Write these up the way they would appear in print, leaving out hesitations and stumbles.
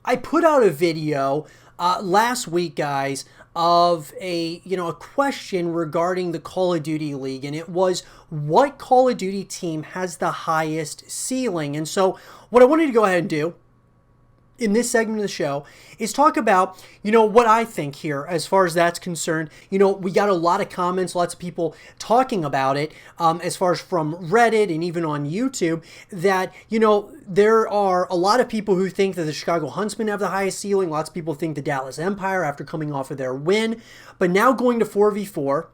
I put out a video last week, guys, of a question regarding the Call of Duty League, and it was what Call of Duty team has the highest ceiling. And so what I wanted to go ahead and do in this segment of the show is talk about, what I think here as far as that's concerned. We got a lot of comments, lots of people talking about it as far as from Reddit and even on YouTube that, there are a lot of people who think that the Chicago Huntsmen have the highest ceiling. Lots of people think the Dallas Empire after coming off of their win, but now going to 4v4.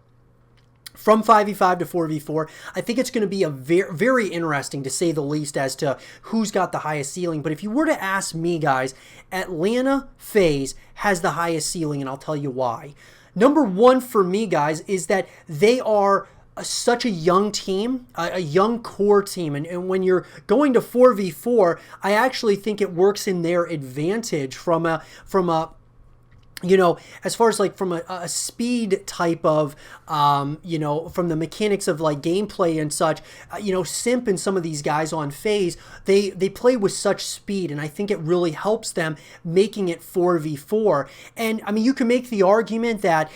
From 5v5 to 4v4, I think it's going to be a very, very interesting, to say the least, as to who's got the highest ceiling. But if you were to ask me, guys, Atlanta FaZe has the highest ceiling, and I'll tell you why. Number one for me, guys, is that they are such a young team, a young core team. And when you're going to 4v4, I actually think it works in their advantage from a as far as like from a speed type of, from the mechanics of like gameplay and such, Simp and some of these guys on FaZe, they play with such speed, and I think it really helps them making it 4v4. And I mean, you can make the argument that,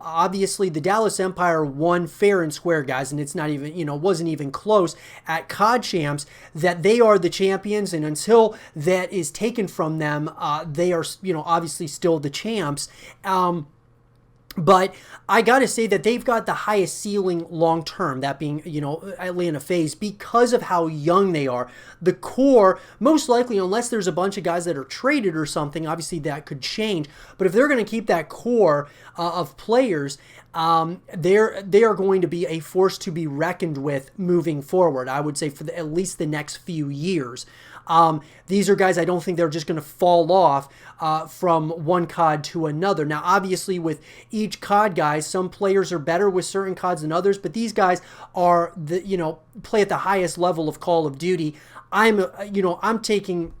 obviously the Dallas Empire won fair and square, guys, and it's not even, wasn't even close at COD Champs, that they are the champions, and until that is taken from them, they are, obviously still the champs. But I got to say that they've got the highest ceiling long term, that being, Atlanta FaZe, because of how young they are. The core, most likely, unless there's a bunch of guys that are traded or something, obviously that could change. But if they're going to keep that core of players, they are going to be a force to be reckoned with moving forward, I would say, for at least the next few years. These are guys I don't think they're just going to fall off from one COD to another. Now, obviously, with each COD, guys, some players are better with certain CODs than others, but these guys are play at the highest level of Call of Duty. I'm taking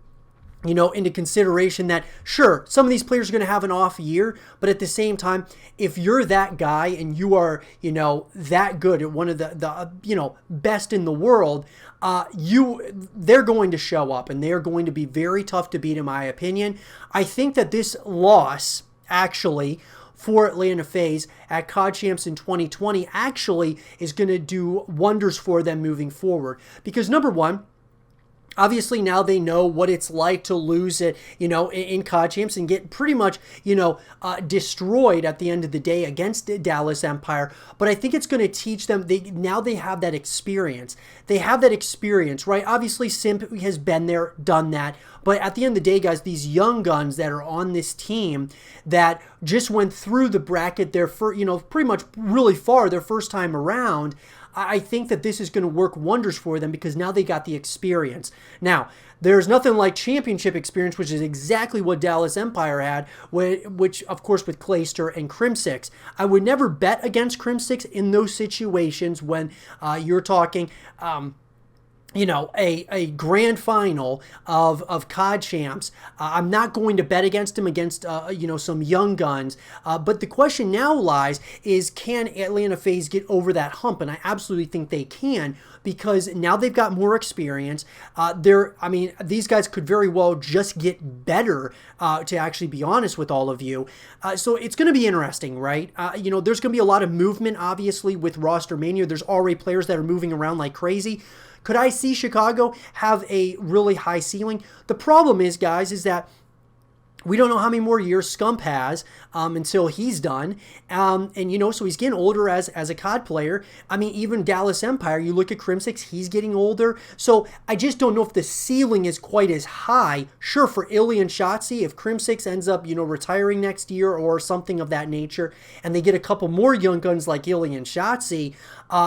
into consideration that, sure, some of these players are going to have an off year, but at the same time, if you're that guy and you are, that good at one of the best in the world, they're going to show up, and they're going to be very tough to beat, in my opinion. I think that this loss, actually, for Atlanta FaZe at COD Champs in 2020 actually is going to do wonders for them moving forward. Because number one, obviously, now they know what it's like to lose it, in COD Champs and get pretty much, destroyed at the end of the day against the Dallas Empire. But I think it's going to teach them, now they have that experience. They have that experience, right? Obviously, Simp has been there, done that. But at the end of the day, guys, these young guns that are on this team that just went through the bracket their first, pretty much really far their first time around, I think that this is going to work wonders for them because now they got the experience. Now, there's nothing like championship experience, which is exactly what Dallas Empire had, which of course, with Clayster and Crimsix. I would never bet against Crimsix in those situations when you're talking... a grand final of COD Champs. I'm not going to bet against him against, some young guns. But the question now lies is, can Atlanta FaZe get over that hump? And I absolutely think they can, because now they've got more experience. These guys could very well just get better, to actually be honest with all of you. So it's going to be interesting, right? There's going to be a lot of movement, obviously, with roster mania. There's already players that are moving around like crazy. Could I see Chicago have a really high ceiling? The problem is, guys, is that we don't know how many more years Scump has until he's done. So he's getting older as a COD player. I mean, even Dallas Empire, you look at Crimsix, he's getting older. So I just don't know if the ceiling is quite as high. Sure, for Illy and Shotzi, if Crimsix ends up, retiring next year or something of that nature, and they get a couple more young guns like Illy and Shotzi,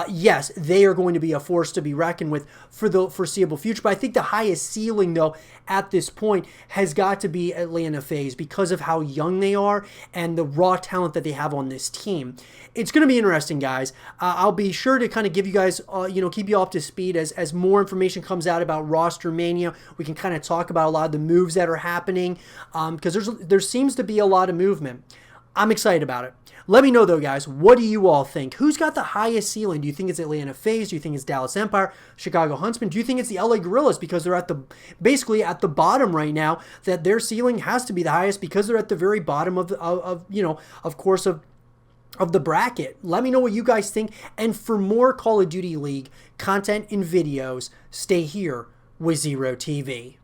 yes, they are going to be a force to be reckoned with for the foreseeable future. But I think the highest ceiling, though, at this point has got to be Atlanta FaZe because of how young they are and the raw talent that they have on this team. It's going to be interesting, guys. I'll be sure to kind of give you guys, keep you up to speed as more information comes out about roster mania. We can kind of talk about a lot of the moves that are happening because there seems to be a lot of movement. I'm excited about it. Let me know though, guys. What do you all think? Who's got the highest ceiling? Do you think it's Atlanta FaZe? Do you think it's Dallas Empire, Chicago Huntsmen? Do you think it's the LA Guerrillas because they're at the basically at the bottom right now? That their ceiling has to be the highest because they're at the very bottom of you know, of course, of the bracket. Let me know what you guys think. And for more Call of Duty League content and videos, stay here with Zero TV.